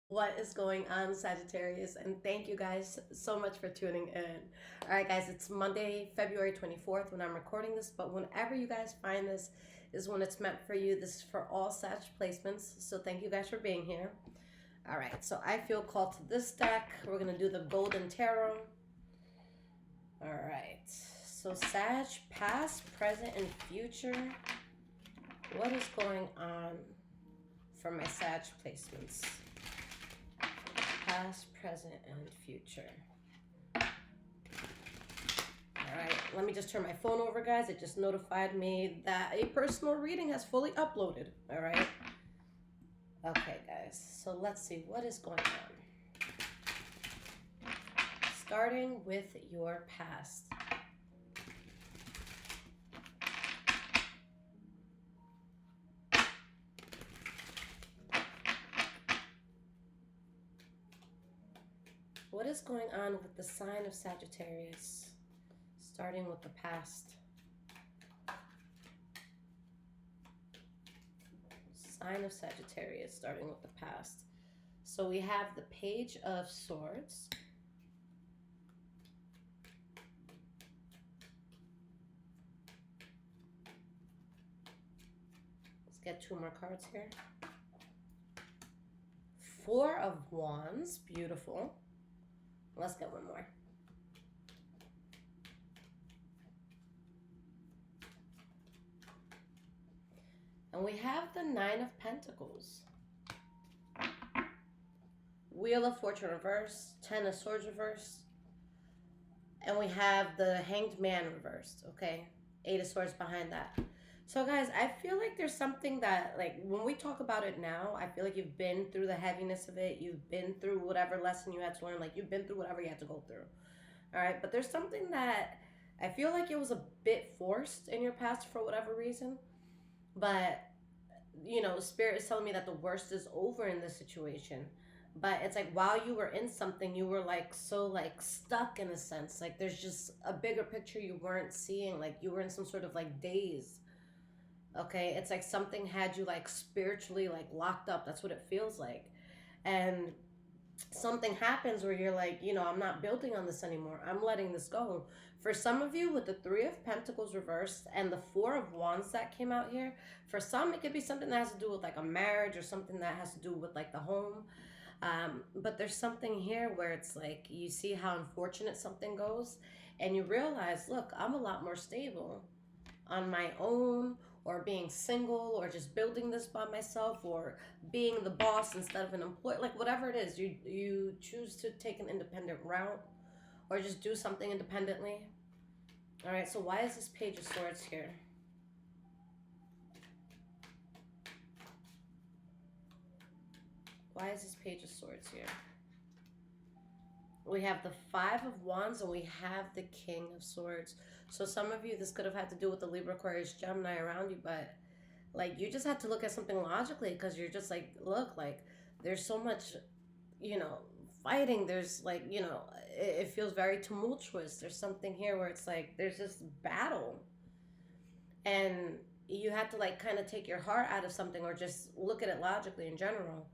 What is going on, Sagittarius? And thank you guys so much for tuning in. All right, guys, it's Monday, February 24th when I'm recording this, but whenever you guys find this is when it's meant for you. This is for all Sag placements, so thank you guys for being here. All right, so I feel called to this deck. We're going to do the Golden Tarot. All right, so Sag, past, present, and future. What is going on for my Sag placements? Past, present, and future. All right, let me just turn my phone over, guys. It just notified me that a personal reading has fully uploaded. All right. Okay, guys. So let's see what is going on. Starting with your past. What is going on with the sign of Sagittarius? Starting with the past. Sign of Sagittarius, starting with the past. So we have the Page of Swords. Let's get two more cards here. Four of Wands, beautiful. Let's get one more. And we have the Nine of Pentacles. Wheel of Fortune reversed, Ten of Swords reversed. And we have the Hanged Man reversed, okay? Eight of Swords behind that. So guys, I feel like there's something that, like, when we talk about it now, I feel like you've been through the heaviness of it. You've been through whatever lesson you had to learn. Like, you've been through whatever you had to go through. All right? But there's something that I feel like it was a bit forced in your past for whatever reason. But, you know, Spirit is telling me that the worst is over in this situation. But it's like while you were in something, you were like so like stuck in a sense. Like there's just a bigger picture you weren't seeing. Like you were in some sort of like daze. Okay, it's like something had you like spiritually like locked up. That's what it feels like. And something happens where you're like, you know, I'm not building on this anymore. I'm letting this go. For some of you, with the Three of Pentacles reversed and the Four of Wands that came out here, for some, it could be something that has to do with like a marriage or something that has to do with like the home. But there's something here where it's like you see how unfortunate something goes and you realize, look, I'm a lot more stable on my own, or being single, or just building this by myself, or being the boss instead of an employee, like whatever it is, you choose to take an independent route or just do something independently. All right, so why is this Page of Swords here? Why is this Page of Swords here? We have the Five of Wands and we have the King of Swords. So some of you, this could have had to do with the Libra, Aquarius, Gemini around you, but like you just had to look at something logically because you're just like, look, like there's so much, you know, fighting. There's like, you know, it feels very tumultuous. There's something here where it's like there's this battle. And you had to like kind of take your heart out of something or just look at it logically in general,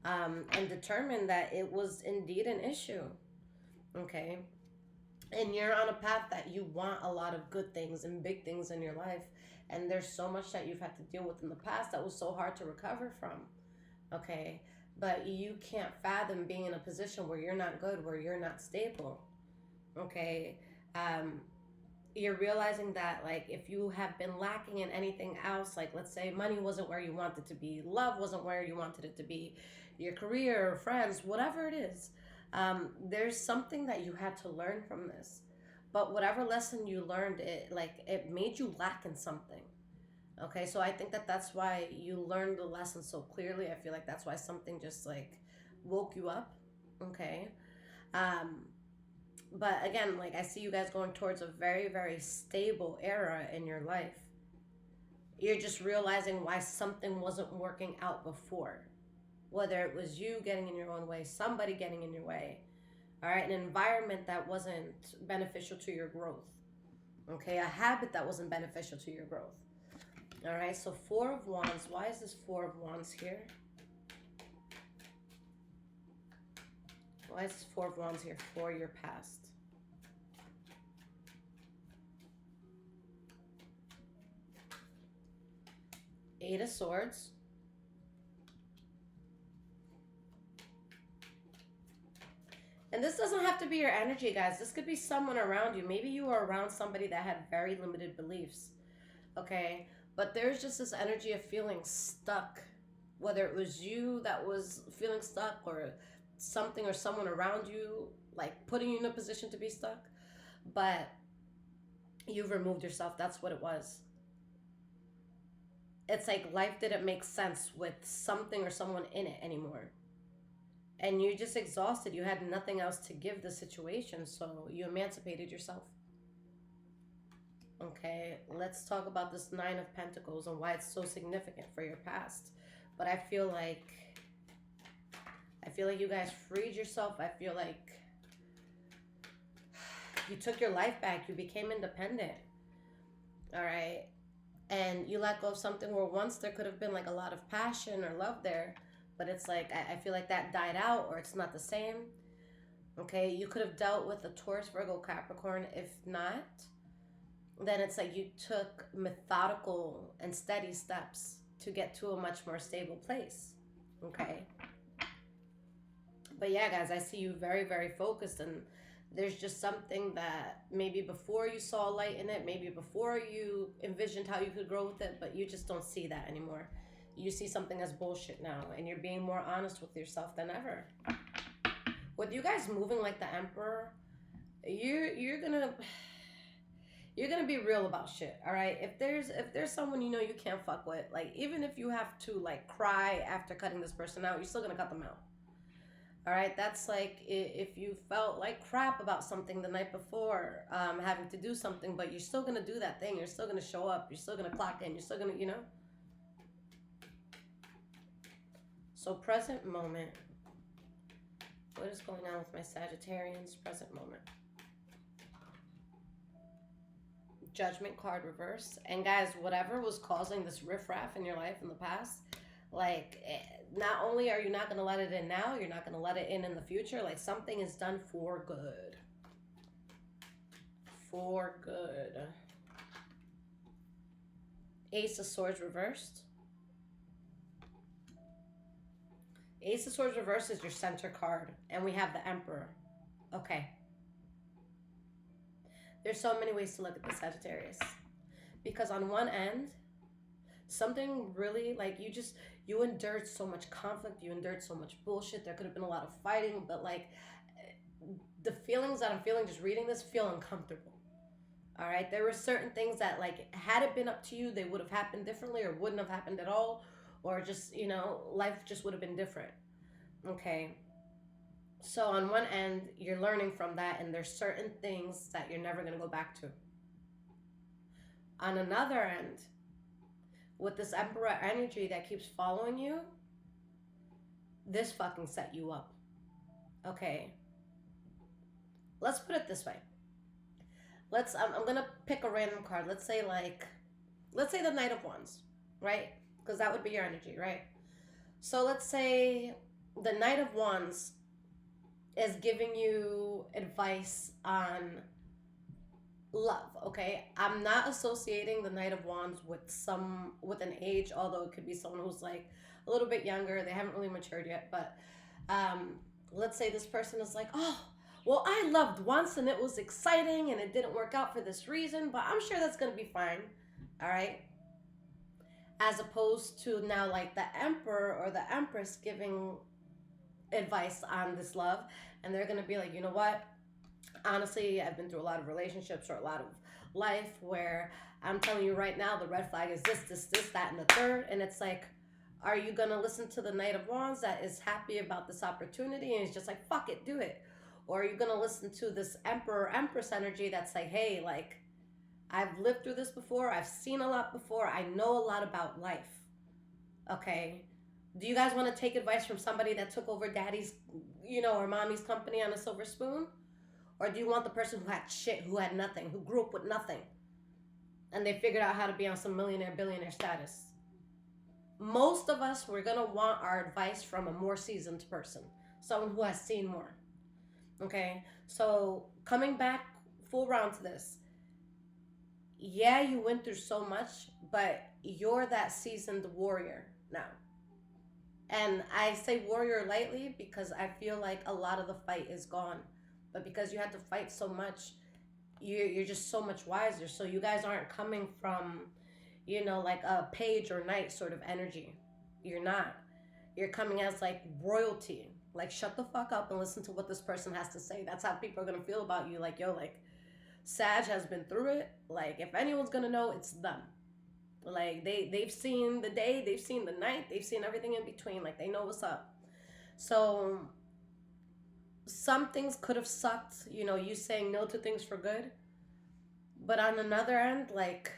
and determine that it was indeed an issue. Okay. And you're on a path that you want a lot of good things and big things in your life. And there's so much that you've had to deal with in the past that was so hard to recover from. Okay. But you can't fathom being in a position where you're not good, where you're not stable. Okay. You're realizing that, like, if you have been lacking in anything else, like, let's say money wasn't where you wanted to be, love wasn't where you wanted it to be, your career, friends, whatever it is, there's something that you had to learn from this. But whatever lesson you learned, it made you lack in something. Okay, so I think that that's why you learned the lesson so clearly. I feel like that's why something just like woke you up. Okay. Um, but again, like I see you guys going towards a very, very stable era in your life. You're just realizing why something wasn't working out before. Whether it was you getting in your own way, somebody getting in your way, all right, an environment that wasn't beneficial to your growth, okay, a habit that wasn't beneficial to your growth. All right, so Four of Wands. Why is this Four of Wands here? Why is 4 of Wands here for your past? Eight of Swords. And this doesn't have to be your energy, guys. This could be someone around you. Maybe you were around somebody that had very limited beliefs. Okay? But there's just this energy of feeling stuck. Whether it was you that was feeling stuck, or something or someone around you, like putting you in a position to be stuck. But you've removed yourself. That's what it was. It's like life didn't make sense with something or someone in it anymore. And you're just exhausted. You had nothing else to give the situation, so you emancipated yourself. Okay, let's talk about this Nine of Pentacles and why it's so significant for your past. But I feel like you guys freed yourself. I feel like you took your life back. You became independent. All right. And you let go of something where once there could have been like a lot of passion or love there. But it's like, I feel like that died out, or it's not the same. Okay, you could have dealt with a Taurus, Virgo, Capricorn. If not, then it's like you took methodical and steady steps to get to a much more stable place. Okay. But yeah, guys, I see you very, very focused, and there's just something that maybe before you saw light in it, maybe before you envisioned how you could grow with it, but you just don't see that anymore. You see something as bullshit now, and you're being more honest with yourself than ever. With you guys moving like the Emperor, you're gonna be real about shit. All right, if there's someone you know you can't fuck with, like even if you have to like cry after cutting this person out, you're still gonna cut them out. All right, that's like if you felt like crap about something the night before, having to do something, but you're still gonna do that thing. You're still gonna show up. You're still gonna clock in. You're still gonna, So present moment. What is going on with my Sagittarians? Present moment. Judgment card reversed. And guys, whatever was causing this riffraff in your life in the past, like, not only are you not going to let it in now, you're not going to let it in the future. Like, something is done for good. For good. Ace of Swords reversed. Ace of Swords reversed is your center card. And we have the Emperor. Okay. There's so many ways to look at the Sagittarius. Because on one end, something really, like, you endured so much conflict. You endured so much bullshit. There could have been a lot of fighting. But, like, the feelings that I'm feeling just reading this feel uncomfortable. All right? There were certain things that, like, had it been up to you, they would have happened differently or wouldn't have happened at all. Or just, life just would have been different. Okay. So on one end, you're learning from that, and there's certain things that you're never going to go back to. On another end, with this Emperor energy that keeps following you, this fucking set you up. Okay. Let's put it this way. I'm going to pick a random card. Let's say the Knight of Wands, right? Because that would be your energy, right? So let's say the Knight of Wands is giving you advice on love, okay? I'm not associating the Knight of Wands with an age, although it could be someone who's like a little bit younger. They haven't really matured yet, but let's say this person is like, oh, well, I loved once and it was exciting and it didn't work out for this reason, but I'm sure that's going to be fine, all right? As opposed to now like the Emperor or the Empress giving advice on this love, and they're going to be like, you know what? Honestly, I've been through a lot of relationships or a lot of life where I'm telling you right now, the red flag is this, that, and the third. And it's like, are you going to listen to the Knight of Wands that is happy about this opportunity and is just like, fuck it, do it? Or are you going to listen to this Emperor, Empress energy that's like, hey, like, I've lived through this before. I've seen a lot before. I know a lot about life. Okay. Do you guys want to take advice from somebody that took over daddy's, or mommy's company on a silver spoon? Or do you want the person who had shit, who had nothing, who grew up with nothing, and they figured out how to be on some millionaire, billionaire status? Most of us, we're going to want our advice from a more seasoned person, someone who has seen more. Okay, so coming back full round to this, yeah, you went through so much, but you're that seasoned warrior now. And I say warrior lightly because I feel like a lot of the fight is gone. But because you had to fight so much, you're just so much wiser. So you guys aren't coming from, like a page or knight sort of energy. You're not. You're coming as like royalty. Like, shut the fuck up and listen to what this person has to say. That's how people are gonna feel about you. Like, yo, like, Sag has been through it. Like, if anyone's gonna know, it's them. Like, they've seen the day, they've seen the night, they've seen everything in between. Like, they know what's up. So some things could have sucked, you saying no to things for good. But on another end, like,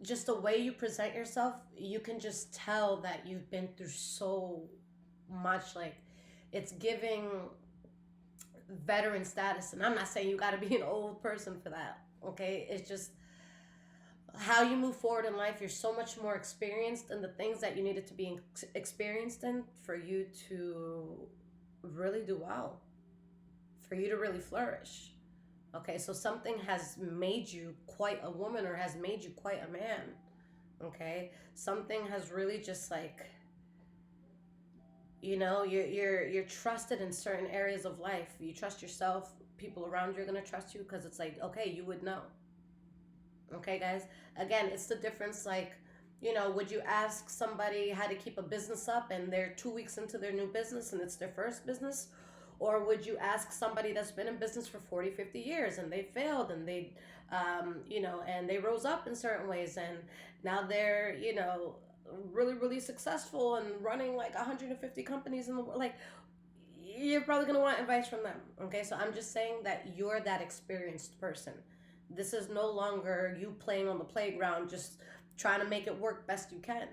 just the way you present yourself, you can just tell that you've been through so much. Like, it's giving veteran status. And I'm not saying you got to be an old person for that. Okay, it's just how you move forward in life. You're so much more experienced in the things that you needed to be experienced in for you to really do well, for you to really flourish. Okay, so something has made you quite a woman or has made you quite a man. Okay, something has really just like, you're trusted in certain areas of life. You trust yourself. People around you are gonna trust you because it's like, okay, you would know. Okay, guys. Again, it's the difference. Like, would you ask somebody how to keep a business up and they're 2 weeks into their new business and it's their first business? Or would you ask somebody that's been in business for 40, 50 years and they failed and and they rose up in certain ways and now they're, really, really successful and running like 150 companies in the world? Like, you're probably going to want advice from them. Okay, so I'm just saying that you're that experienced person. This is no longer you playing on the playground just trying to make it work best you can.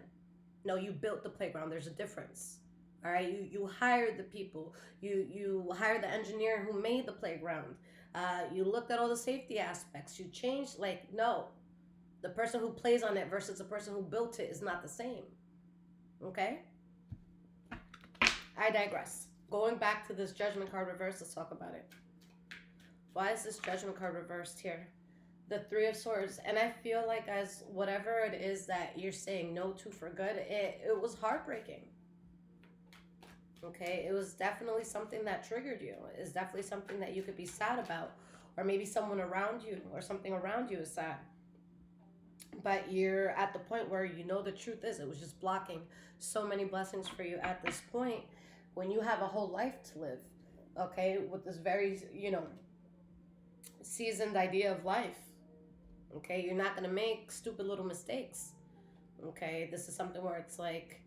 No, you built the playground. There's a difference. All right, you hired the people. You hired the engineer who made the playground. You looked at all the safety aspects. You changed. Like, no, the person who plays on it versus the person who built it is not the same. Okay, I digress. Going back to this judgment card reverse, let's talk about it. Why is this judgment card reversed here? The Three of Swords. And I feel like, as whatever it is that you're saying no to for good, it was heartbreaking. Okay, it was definitely something that triggered you. It's definitely something that you could be sad about, or maybe someone around you or something around you is sad. But you're at the point where the truth is it was just blocking so many blessings for you at this point when you have a whole life to live. Okay, with this very seasoned idea of life. Okay, you're not gonna make stupid little mistakes. Okay, this is something where it's like,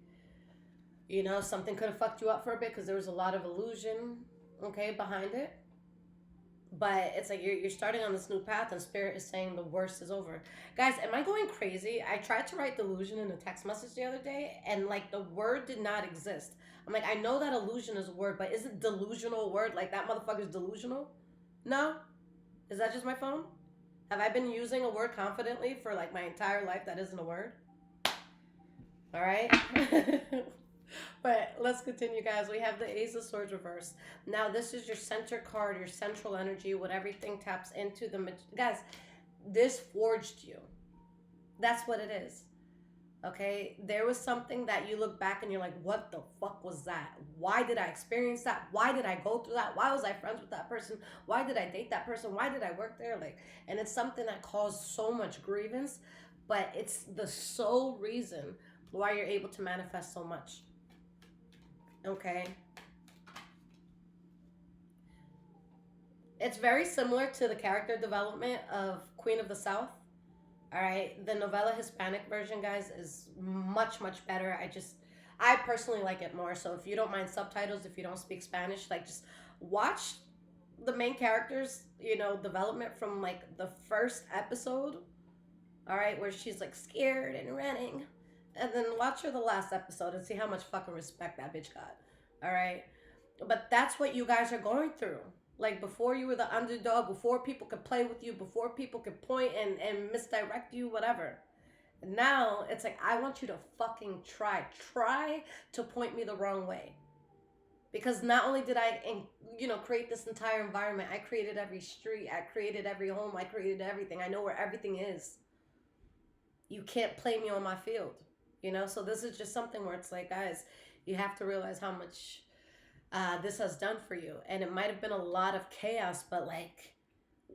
something could have fucked you up for a bit because there was a lot of illusion, okay, behind it. But it's like you're starting on this new path and Spirit is saying the worst is over. Guys, am I going crazy? I tried to write delusion in a text message the other day and like the word did not exist. I'm like, I know that illusion is a word, but is it delusional a word? Like, that motherfucker's delusional? No? Is that just my phone? Have I been using a word confidently for like my entire life that isn't a word? All right. But let's continue, guys. We have the Ace of Swords reversed. Now, this is your center card, your central energy, what everything taps into. Guys, this forged you. That's what it is. Okay? There was something that you look back and you're like, what the fuck was that? Why did I experience that? Why did I go through that? Why was I friends with that person? Why did I date that person? Why did I work there? Like, and it's something that caused so much grievance, but it's the sole reason why you're able to manifest so much. Okay. It's very similar to the character development of Queen of the South. All right. The novella Hispanic version, guys, is much, much better. I personally like it more. So if you don't mind subtitles, if you don't speak Spanish, like, just watch the main character's, development from like the first episode. All right. Where she's like scared and running. And then watch her the last episode and see how much fucking respect that bitch got. All right. But that's what you guys are going through. Like, before you were the underdog, before people could play with you, before people could point and misdirect you, whatever. Now, it's like, I want you to fucking try. Try to point me the wrong way. Because not only did I, create this entire environment, I created every street, I created every home, I created everything. I know where everything is. You can't play me on my field, So this is just something where it's like, guys, you have to realize how much this has done for you. And it might have been a lot of chaos, but like,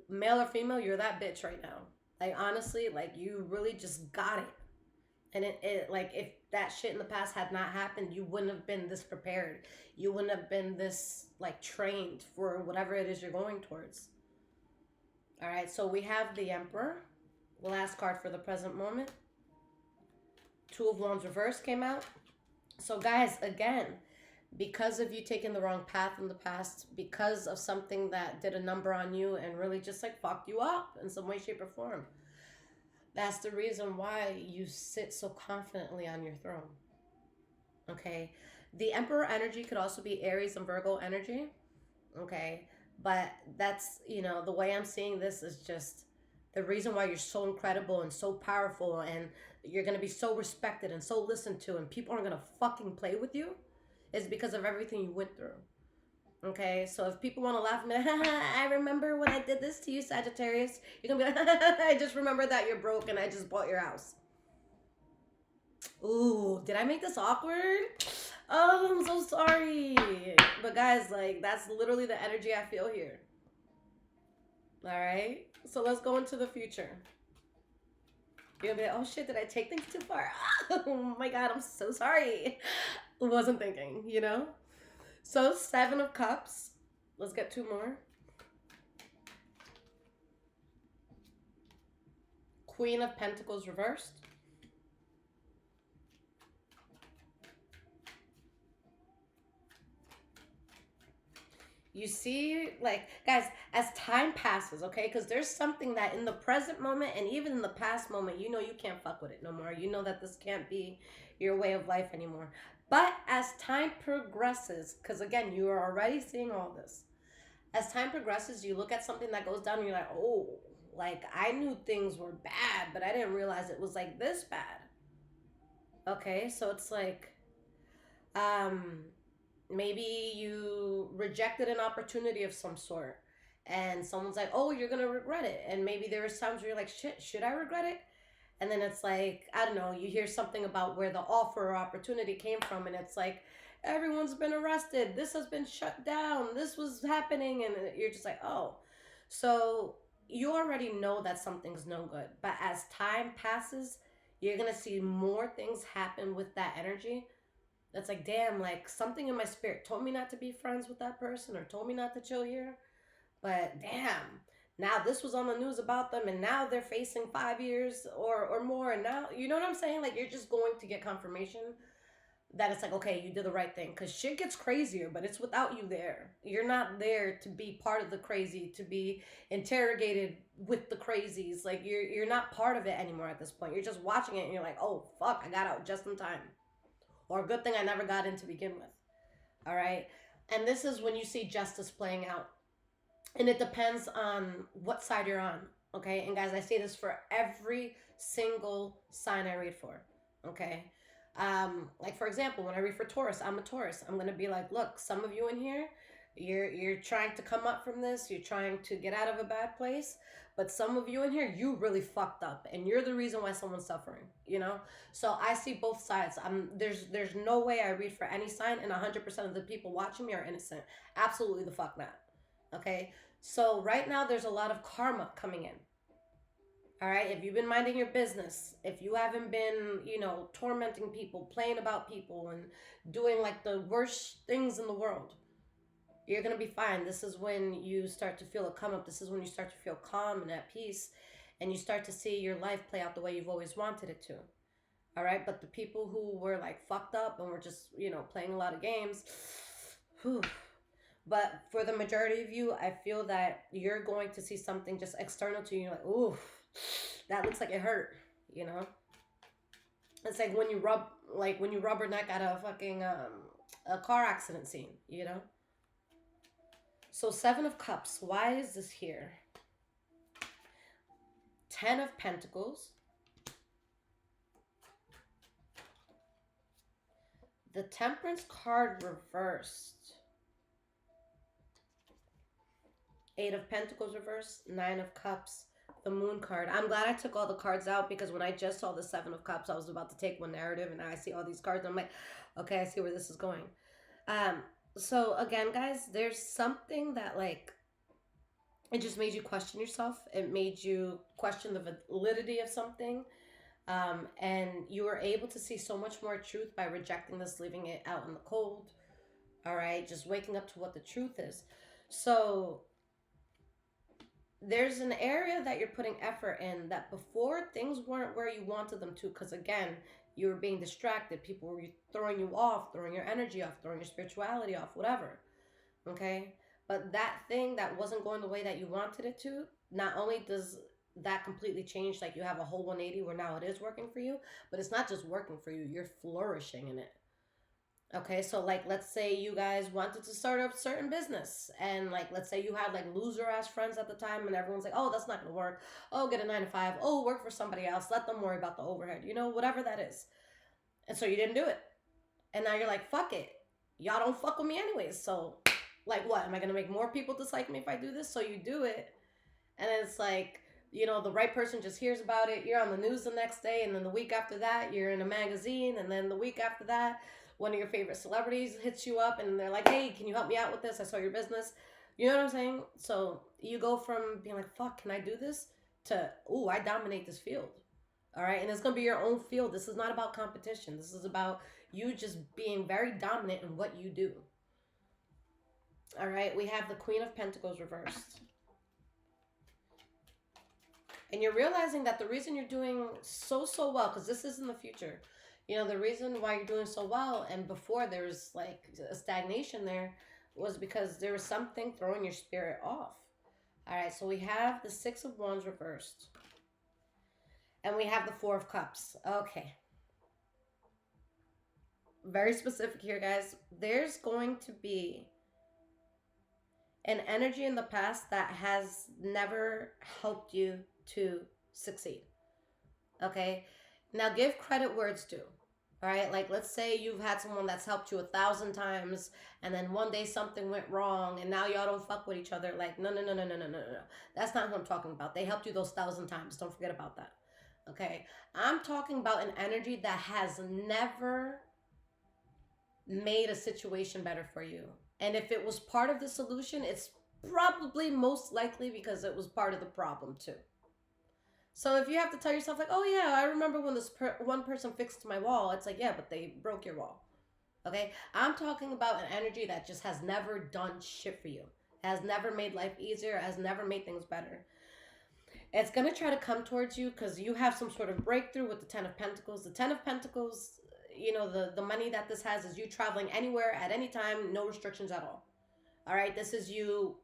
male or female, you're that bitch right now. Like, honestly, like, you really just got it. And it like, if that shit in the past had not happened, you wouldn't have been this prepared. You wouldn't have been this, like, trained for whatever it is you're going towards. All right, so we have the Emperor, the last card for the present moment. Two of Wands reverse came out. So, guys, again, because of you taking the wrong path in the past, because of something that did a number on you and really just, like, fucked you up in some way, shape, or form, that's the reason why you sit so confidently on your throne. Okay? The Emperor energy could also be Aries and Virgo energy. Okay? But that's, the way I'm seeing this is just the reason why you're so incredible and so powerful, and you're going to be so respected and so listened to, and people aren't going to fucking play with you, is because of everything you went through. Okay, so if people want to laugh at me, I remember when I did this to you, Sagittarius, you're going to be like, I just remember that you're broke and I just bought your house. Ooh, did I make this awkward? Oh, I'm so sorry. But guys, like, that's literally the energy I feel here. All right, so let's go into the future. You're gonna be like, oh shit, did I take things too far? Oh my God, I'm so sorry. Wasn't thinking, So 7 of Cups. Let's get 2 more. Queen of Pentacles reversed. You see, like, guys, as time passes, okay? Because there's something that in the present moment and even in the past moment, you can't fuck with it no more. You know that this can't be your way of life anymore. But as time progresses, because again, you are already seeing all this. As time progresses, you look at something that goes down and you're like, oh, like, I knew things were bad, but I didn't realize it was like this bad. Okay, so it's like, maybe you rejected an opportunity of some sort and someone's like, oh, you're gonna regret it. And maybe there was times where you're like, shit, should I regret it? And then it's like, I don't know, you hear something about where the offer or opportunity came from, and it's like, everyone's been arrested, this has been shut down, this was happening, and you're just like, oh. So you already know that something's no good, but as time passes, you're gonna see more things happen with that energy. That's like, damn, like, something in my spirit told me not to be friends with that person or told me not to chill here. But damn, now this was on the news about them, and now they're facing 5 years or more. And now, you know what I'm saying? Like, you're just going to get confirmation that it's like, okay, you did the right thing. Because shit gets crazier, but it's without you there. You're not there to be part of the crazy, to be interrogated with the crazies. Like, you're not part of it anymore at this point. You're just watching it and you're like, oh, fuck, I got out just in time. Or a good thing I never got in to begin with. All right? And this is when you see justice playing out. And it depends on what side you're on. Okay? And guys, I say this for every single sign I read for. Okay? Like, for example, when I read for Taurus, I'm a Taurus. I'm going to be like, look, some of you in here, you're trying to come up from this. You're trying to get out of a bad place. But some of you in here, you really fucked up, and you're the reason why someone's suffering, So I see both sides. There's no way I read for any sign, and 100% of the people watching me are innocent. Absolutely the fuck not. Okay? So right now, there's a lot of karma coming in. All right? If you've been minding your business, if you haven't been, tormenting people, playing about people, and doing, like, the worst things in the world, you're going to be fine. This is when you start to feel a come up. This is when you start to feel calm and at peace, and you start to see your life play out the way you've always wanted it to. All right? But the people who were, like, fucked up and were just, playing a lot of games, whew. But for the majority of you, I feel that you're going to see something just external to you. You're like, ooh, that looks like it hurt, It's like when you rubberneck at a fucking a car accident scene, So 7 of Cups, why is this here? 10 of Pentacles. The Temperance card reversed. Eight of Pentacles reverse, Nine of Cups, the Moon card. I'm glad I took all the cards out because when I just saw the Seven of Cups, I was about to take one narrative and now I see all these cards. And I'm like, okay, I see where this is going. Um, so again, guys, there's something that like it just made you question yourself. It made you question the validity of something. And you were able to see so much more truth by rejecting this, leaving it out in the cold. All right, just waking up to what the truth is. So there's an area that you're putting effort in that before things weren't where you wanted them to, because again, you were being distracted. People were throwing you off, throwing your energy off, throwing your spirituality off, whatever. Okay? But that thing that wasn't going the way that you wanted it to, not only does that completely change, like you have a whole 180 where now it is working for you, but it's not just working for you, you're flourishing in it. Okay, so like let's say you guys wanted to start a certain business and like let's say you had like loser ass friends at the time and everyone's like, oh, that's not gonna work. Oh, get a 9 to 5. Oh, work for somebody else. Let them worry about the overhead, whatever that is. And so you didn't do it. And now you're like, fuck it. Y'all don't fuck with me anyways. So like what? Am I gonna make more people dislike me if I do this? So you do it. And it's like, the right person just hears about it. You're on the news the next day, and then the week after that, you're in a magazine, and then the week after that, one of your favorite celebrities hits you up, and they're like, hey, can you help me out with this? I saw your business. You know what I'm saying? So you go from being like, fuck, can I do this? To, ooh, I dominate this field. All right? And it's going to be your own field. This is not about competition. This is about you just being very dominant in what you do. All right? We have the Queen of Pentacles reversed. And you're realizing that the reason you're doing so well, because this is in the future, the reason why you're doing so well, and before there was like a stagnation there, was because there was something throwing your spirit off. All right, so we have the Six of Wands reversed. And we have the Four of Cups. Okay. Very specific here, guys. There's going to be an energy in the past that has never helped you to succeed. Okay? Now give credit where it's due. All right? Like let's say you've had someone that's helped you 1,000 times and then one day something went wrong and now y'all don't fuck with each other. Like, no. That's not who I'm talking about. They helped you those 1,000 times. Don't forget about that. Okay? I'm talking about an energy that has never made a situation better for you. And if it was part of the solution, it's probably most likely because it was part of the problem too. So if you have to tell yourself like, oh yeah, I remember when this one person fixed my wall. It's like, yeah, but they broke your wall. Okay? I'm talking about an energy that just has never done shit for you. Has never made life easier. Has never made things better. It's going to try to come towards you because you have some sort of breakthrough with the Ten of Pentacles. The Ten of Pentacles, the money that this has is you traveling anywhere at any time, no restrictions at all. All right, this is you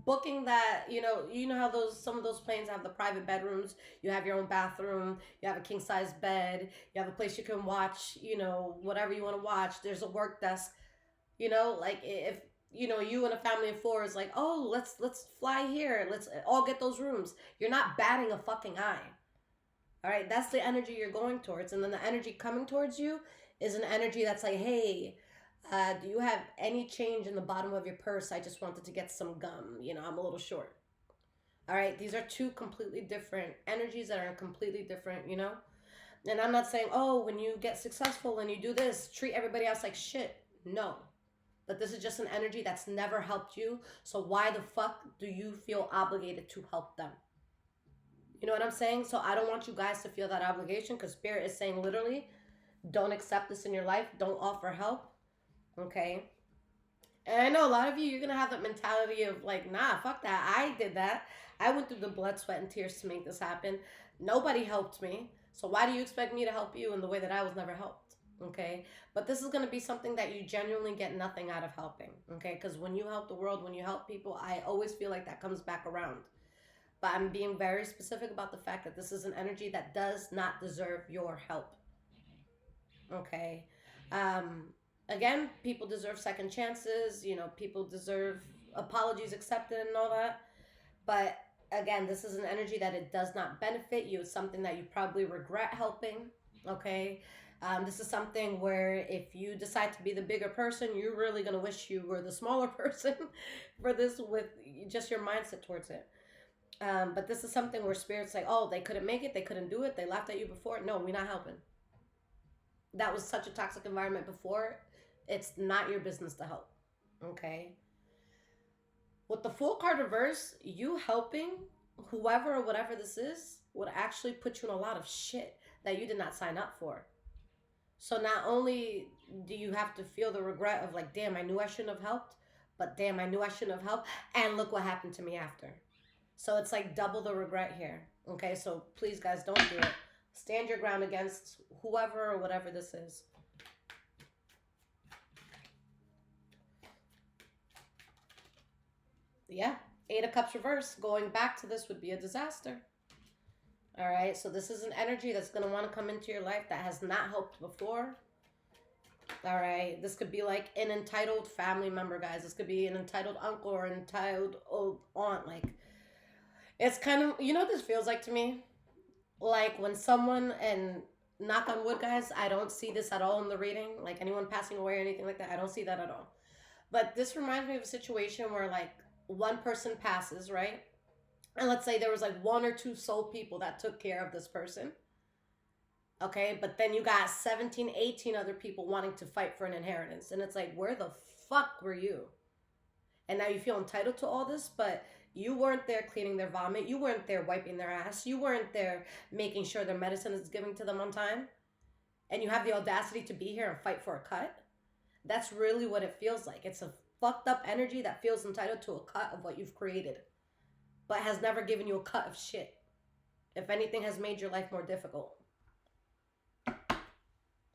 booking that, you know how some of those planes have the private bedrooms. You have your own bathroom. You have a king size bed. You have a place you can watch, whatever you want to watch. There's a work desk, like if, you and a family of four is like, oh, let's fly here. Let's all get those rooms. You're not batting a fucking eye. All right, that's the energy you're going towards. And then the energy coming towards you is an energy that's like, hey, do you have any change in the bottom of your purse? I just wanted to get some gum. I'm a little short. All right, these are two completely different energies that are completely different, And I'm not saying, oh, when you get successful and you do this, treat everybody else like shit. No. But this is just an energy that's never helped you. So why the fuck do you feel obligated to help them? You know what I'm saying? So I don't want you guys to feel that obligation because Spirit is saying literally, don't accept this in your life. Don't offer help. Okay? And I know a lot of you, you're going to have that mentality of like, nah, fuck that. I did that. I went through the blood, sweat, and tears to make this happen. Nobody helped me. So why do you expect me to help you in the way that I was never helped? Okay? But this is going to be something that you genuinely get nothing out of helping. Okay? Because when you help the world, when you help people, I always feel like that comes back around. But I'm being very specific about the fact that this is an energy that does not deserve your help. Okay? Again, people deserve second chances. People deserve apologies accepted and all that. But again, this is an energy that it does not benefit you. It's something that you probably regret helping. Okay? This is something where if you decide to be the bigger person, you're really going to wish you were the smaller person for this with just your mindset towards it. But this is something where spirits say, oh, they couldn't make it, they couldn't do it, they laughed at you before. No, we're not helping. That was such a toxic environment before. It's not your business to help. Okay? With the Fool card reverse, you helping whoever or whatever this is would actually put you in a lot of shit that you did not sign up for. So not only do you have to feel the regret of like, damn, I knew I shouldn't have helped, but damn, I knew I shouldn't have helped, and look what happened to me after. So it's like double the regret here. Okay, so please, guys, don't do it. Stand your ground against whoever or whatever this is. Yeah, 8 of Cups reverse. Going back to this would be a disaster. All right, so this is an energy that's going to want to come into your life that has not helped before. All right, this could be like an entitled family member, guys. This could be an entitled uncle or an entitled old aunt. Like, it's kind of, you know what this feels like to me? Like when someone, and knock on wood, guys, I don't see this at all in the reading. Like anyone passing away or anything like that, I don't see that at all. But this reminds me of a situation where like one person passes, right? And let's say there was like 1 or 2 soul people that took care of this person. Okay, but then you got 17, 18 other people wanting to fight for an inheritance. And it's like, where the fuck were you? And now you feel entitled to all this, but you weren't there cleaning their vomit. You weren't there wiping their ass. You weren't there making sure their medicine is given to them on time. And you have the audacity to be here and fight for a cut. That's really what it feels like. It's a fucked up energy that feels entitled to a cut of what you've created, but has never given you a cut of shit. If anything, has made your life more difficult.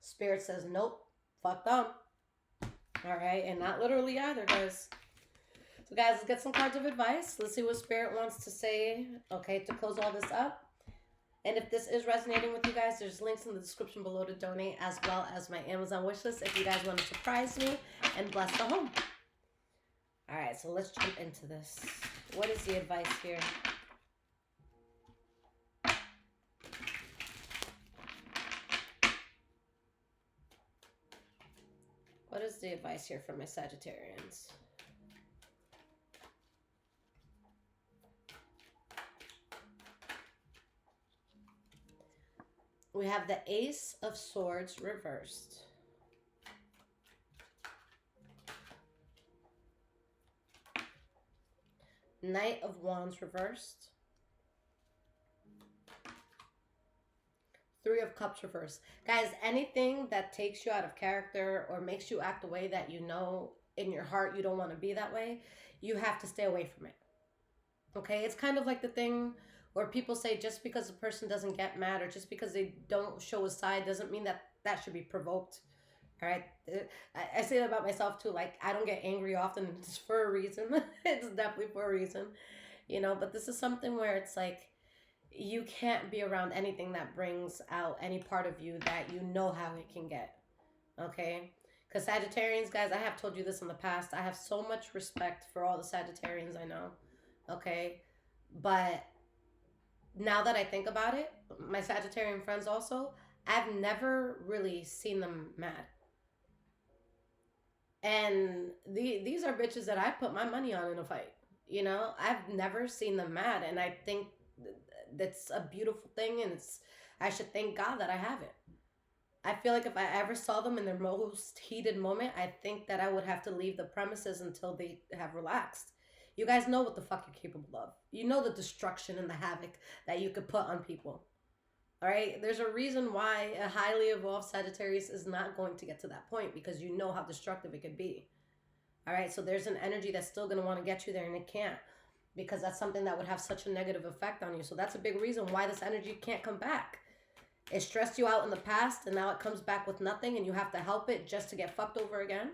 Spirit says, nope, fuck them. All right, and not literally either, guys. So, guys, let's get some cards of advice. Let's see what Spirit wants to say, okay, to close all this up. And if this is resonating with you guys, there's links in the description below to donate, as well as my Amazon wishlist if you guys want to surprise me and bless the home. All right, so let's jump into this. What is the advice here? What is the advice here for my Sagittarians? We have the Ace of Swords reversed. Knight of Wands reversed. 3 of Cups reversed. Guys, anything that takes you out of character or makes you act a way that you know in your heart you don't want to be that way, you have to stay away from it. Okay? It's kind of like the thing where people say just because a person doesn't get mad or just because they don't show a side doesn't mean that that should be provoked. All right? I say that about myself too. Like, I don't get angry often. It's for a reason. It's definitely for a reason. You know, but this is something where it's like, you can't be around anything that brings out any part of you that you know how it can get. Okay? Because Sagittarians, guys, I have told you this in the past. I have so much respect for all the Sagittarians I know. Okay? But now that I think about it, my Sagittarian friends also, I've never really seen them mad. And these are bitches that I put my money on in a fight. You know, I've never seen them mad. And I think that's a beautiful thing. And I should thank God that I haven't. I feel like if I ever saw them in their most heated moment, I think that I would have to leave the premises until they have relaxed. You guys know what the fuck you're capable of. You know the destruction and the havoc that you could put on people. All right? There's a reason why a highly evolved Sagittarius is not going to get to that point, because you know how destructive it could be. All right? So there's an energy that's still going to want to get you there, and it can't, because that's something that would have such a negative effect on you. So that's a big reason why this energy can't come back. It stressed you out in the past, and now it comes back with nothing, and you have to help it just to get fucked over again?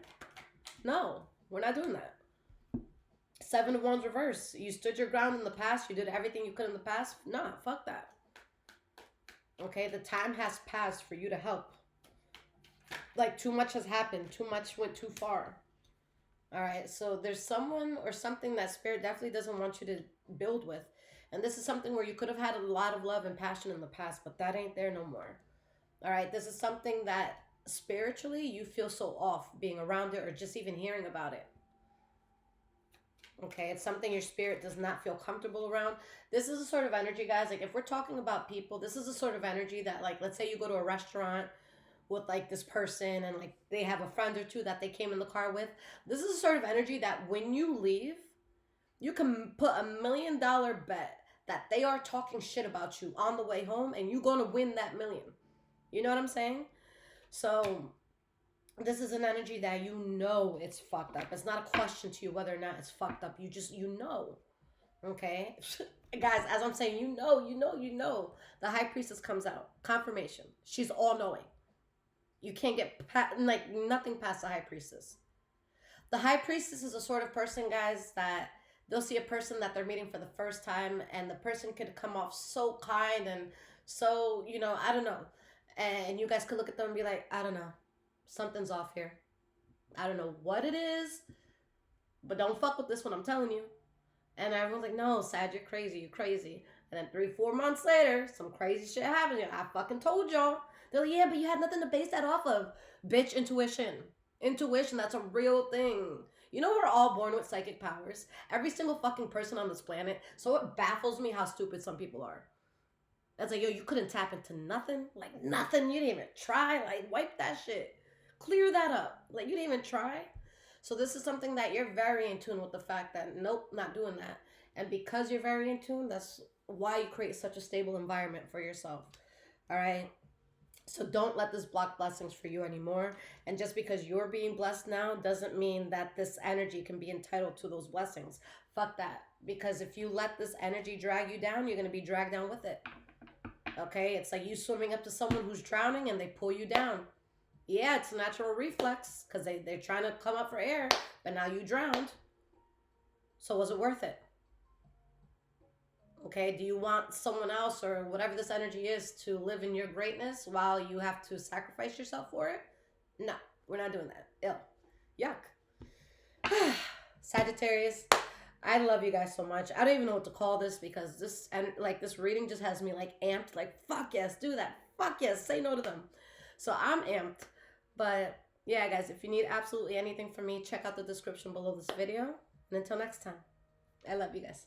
No, we're not doing that. 7 of Wands reverse. You stood your ground in the past. You did everything you could in the past. Nah, fuck that. Okay, the time has passed for you to help. Like, too much has happened. Too much went too far. All right, so there's someone or something that Spirit definitely doesn't want you to build with. And this is something where you could have had a lot of love and passion in the past, but that ain't there no more. All right, this is something that spiritually you feel so off being around it or just even hearing about it. Okay, it's something your spirit does not feel comfortable around. This is a sort of energy, guys. Like, if we're talking about people, this is a sort of energy that, like, let's say you go to a restaurant with like this person and like they have a friend or two that they came in the car with. This is a sort of energy that when you leave, you can put $1 million bet that they are talking shit about you on the way home and you're gonna win that million. You know what I'm saying? So this is an energy that you know it's fucked up. It's not a question to you whether or not it's fucked up. You know. Okay? Guys, as I'm saying, you know. The high priestess comes out. Confirmation. She's all knowing. You can't get like nothing past the high priestess. The high priestess is a sort of person, guys, that they'll see a person that they're meeting for the first time, and the person could come off so kind and so, I don't know. And you guys could look at them and be like, I don't know. Something's off here. I don't know what it is, but don't fuck with this one, I'm telling you. And everyone's like, no, Sag, you're crazy, you're crazy. And then 3-4 months later, some crazy shit happens. I fucking told y'all. They're like, yeah, but you had nothing to base that off of. Bitch, intuition. Intuition, that's a real thing. You know we're all born with psychic powers. Every single fucking person on this planet. So it baffles me how stupid some people are. That's like, yo, you couldn't tap into nothing? Like, nothing? You didn't even try? Like, wipe that shit. Clear that up. Like, you didn't even try? So this is something that you're very in tune with the fact that, nope, not doing that. And because you're very in tune, that's why you create such a stable environment for yourself. All right? So don't let this block blessings for you anymore. And just because you're being blessed now doesn't mean that this energy can be entitled to those blessings. Fuck that. Because if you let this energy drag you down, you're going to be dragged down with it. Okay? It's like you swimming up to someone who's drowning and they pull you down. Yeah, it's a natural reflex because they're trying to come up for air, but now you drowned. So was it worth it? Okay, do you want someone else or whatever this energy is to live in your greatness while you have to sacrifice yourself for it? No, we're not doing that. Ew. Yuck. Sagittarius, I love you guys so much. I don't even know what to call this because this reading just has me like amped. Like, fuck yes, do that. Fuck yes, say no to them. So I'm amped. But yeah, guys, if you need absolutely anything from me, check out the description below this video. And until next time, I love you guys.